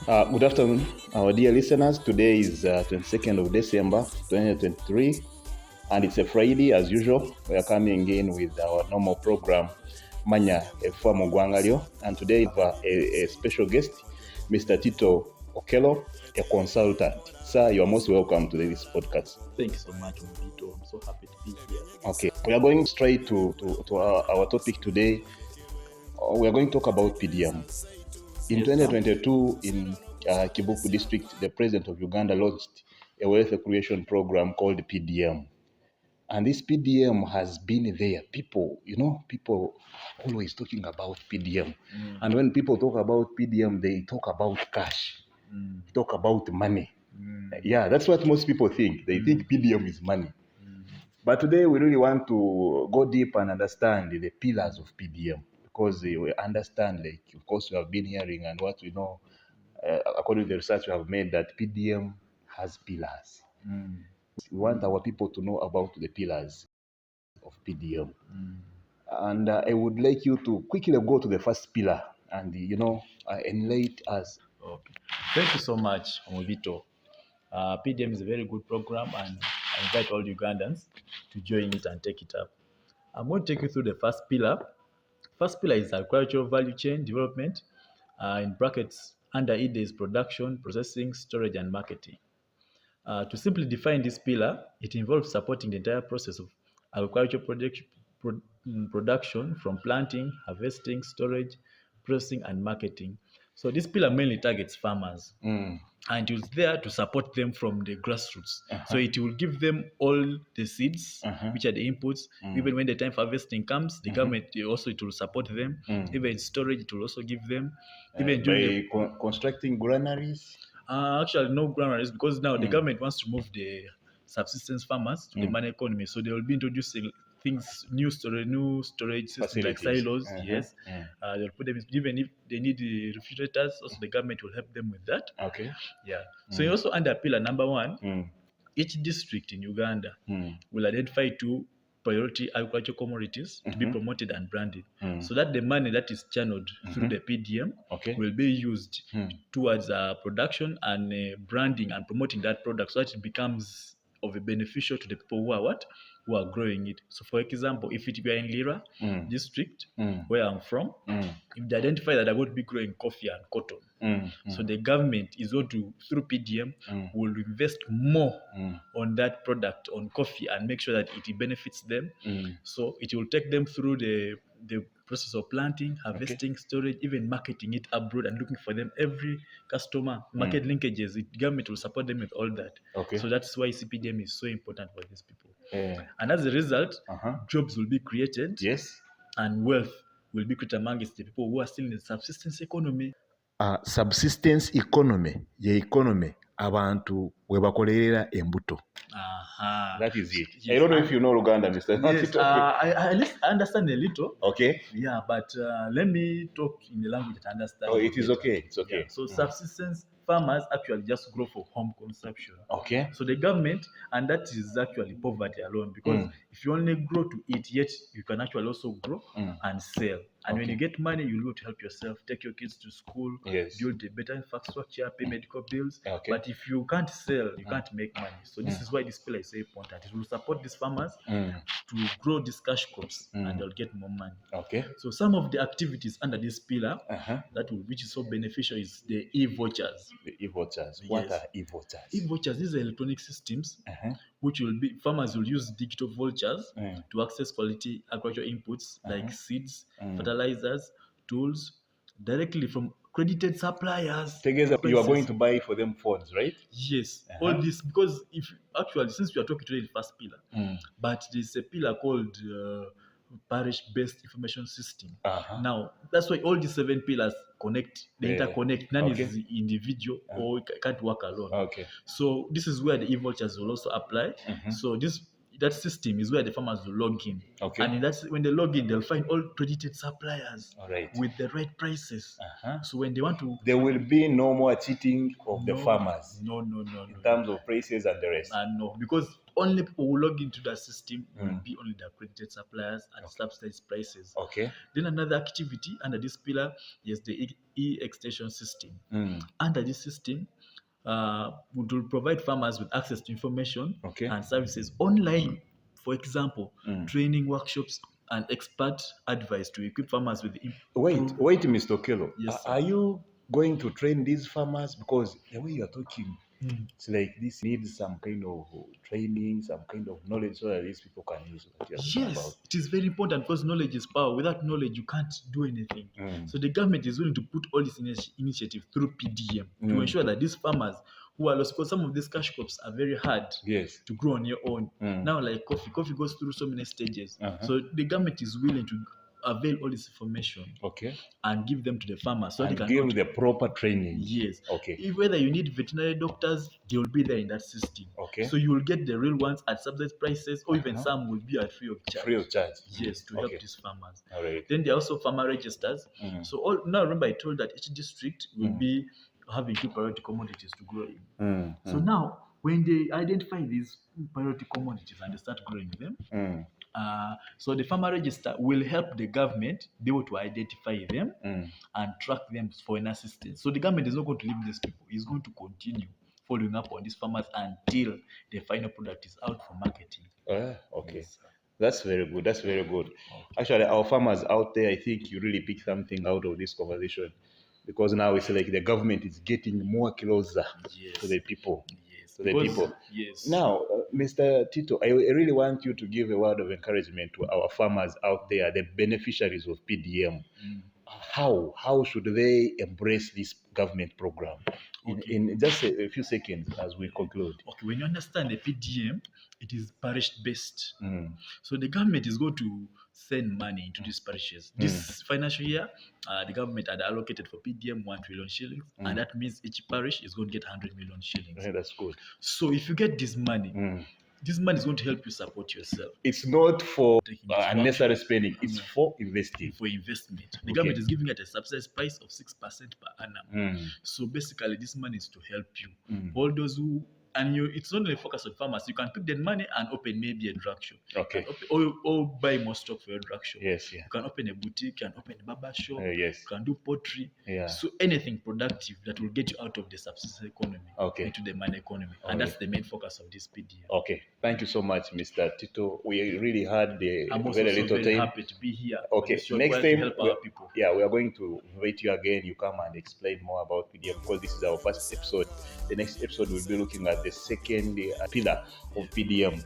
Good afternoon, our dear listeners. Today is 22nd of December 2023, and it's a Friday as usual. We are coming in with our normal program, Manya Efamo Gwangalio, and today we have a special guest, Mr. Tito Okello, a consultant. Sir, you are most welcome to this podcast. Thank you so much, Vito. I'm so happy to be here. Okay, we are going straight to our topic today. We are going to talk about PDM. In 2022, in Kibuku district, the president of Uganda launched a wealth creation program called PDM. And this PDM has been there. People always talking about PDM. And when people talk about PDM, they talk about cash, talk about money. Yeah, that's what most people think. They think PDM is money. But today we really want to go deep and understand the pillars of PDM, because we understand, like, of course, we have been hearing and what we know, according to the research we have made, that PDM has pillars. We want our people to know about the pillars of PDM. And I would like you to quickly go to the first pillar and, enlighten us. Okay. Thank you so much, Vito. PDM is a very good program, and I invite all Ugandans to join it and take it up. I'm going to take you through the first pillar. First pillar is agricultural value chain development. In brackets, under it is production, processing, storage, and marketing. To simply define this pillar, it involves supporting the entire process of agricultural production from planting, harvesting, storage, processing, and marketing. So this pillar mainly targets farmers, and it's there to support them from the grassroots. So it will give them all the seeds, which are the inputs. Even when the time for harvesting comes, the government also, it will support them. Even storage, it will also give them. Even by constructing granaries. Actually, no granaries, because now the government wants to move the subsistence farmers to the money economy. So they will be introducing things, new storage systems like silos. Yes, they'll put them. Even if they need the refrigerators, also the government will help them with that. Okay. Yeah. So you also, under pillar number one, each district in Uganda will identify two priority agricultural commodities to be promoted and branded, so that the money that is channeled through the PDM will be used towards production and branding and promoting that product, so that it becomes of a beneficial to the people who are growing it. So, for example, if it were in Lira district, where I'm from, if they identify that they're going to be growing coffee and cotton, so the government is going to, through PDM, will invest more on that product, on coffee, and make sure that it benefits them. So it will take them through the process of planting, harvesting, storage, even marketing it abroad and looking for them. Every customer, market linkages, the government will support them with all that. So that's why CPDM is so important for these people. And as a result, jobs will be created. Yes. And wealth will be created amongst the people who are still in the subsistence economy. Subsistence economy, ye economy abantu we bakolerera embuto. That is it. Yes. I don't know if you know Luganda, Mr. Yes, I understand a little. Okay. Yeah, but let me talk in the language that I understand. Oh, it is okay. It's okay. Yeah. So subsistence farmers actually just grow for home consumption. Okay. So the government, and that is actually poverty alone, because if you only grow to eat, yet you can actually also grow and sell. And when you get money, you'll be able to help yourself, take your kids to school, build a better infrastructure, pay medical bills. But if you can't sell, you can't make money. So this is why this pillar is so important. It will support these farmers to grow these cash crops, and they'll get more money. Okay. So some of the activities under this pillar which is so beneficial is the e-vouchers. The e-vouchers. What are e-vouchers? E-vouchers, these are electronic systems which will be, farmers will use digital vouchers to access quality agricultural inputs like seeds, fertilizers, tools, directly from credited suppliers. Together, you are going to buy for them phones, right? Yes. All this, because if actually, since we are talking today the first pillar, but there's a pillar called parish-based information system. Now, that's why all these 7 pillars connect, they interconnect. None is individual or can't work alone. So this is where the e-vouchers will also apply. So this that system is where the farmers will log in. Okay. And when they log in, they'll find all credited suppliers All right. with the right prices. So when they want to, there will be no more cheating of the farmers no, in terms of prices and the rest. no, because only people who log into that system will be only the accredited suppliers at subsidized prices. Okay. Then another activity under this pillar is the e-extension system. Under this system, we will provide farmers with access to information and services online. For example, training workshops and expert advice to equip farmers with Wait, Mr. Okello. Yes, are you going to train these farmers? Because the way you are talking, it's like this needs some kind of training, some kind of knowledge so that these people can use what you're talking about. It is very important because knowledge is power. Without knowledge, you can't do anything. So the government is willing to put all this initiative through PDM to ensure that these farmers who are lost, because some of these cash crops are very hard to grow on your own. Now, like coffee goes through so many stages. So the government is willing to avail all this information and give them to the farmers so and they can give the proper training. Yes. If whether you need veterinary doctors, they will be there in that system. So you will get the real ones at subsidized prices, or even some will be at free of charge. Free of charge. Yes, to help these farmers. All right. Then there are also farmer registers. So now remember I told that each district will be having 2 priority commodities to grow in. So now when they identify these priority commodities and they start growing them, so the farmer register will help the government be able to identify them and track them for an assistance. So the government is not going to leave these people. It's going to continue following up on these farmers until the final product is out for marketing. Yes. That's very good. That's very good. Actually, our farmers out there, I think you really pick something out of this conversation, because now it's like the government is getting more closer to the people. Now, Mr. Tito, I really want you to give a word of encouragement to our farmers out there, the beneficiaries of PDM. How should they embrace this government program? In just a few seconds as we conclude. When you understand the PDM, it is parish-based. So the government is going to send money into these parishes. This financial year, the government had allocated for PDM 1 trillion shillings, and that means each parish is going to get 100 million shillings. That's good. So if you get this money is going to help you support yourself. It's not for unnecessary spending. It's for investing. For investment. The government is giving it a subsidized price of 6% per annum. So basically, this money is to help you. All those who it's not only focused on farmers. You can pick the money and open maybe a drug shop. Or buy more stock for your drug shop. You can open a boutique, you can open a barber shop, you can do pottery. So anything productive that will get you out of the subsistence economy into the money economy. And that's the main focus of this PDM. Thank you so much, Mr. Tito. We really had I'm very little time. Happy to be here. Next time, help our people. We are going to invite you again. You come and explain more about PDM, because this is our first episode. The next episode we'll be looking at the second pillar of PDM.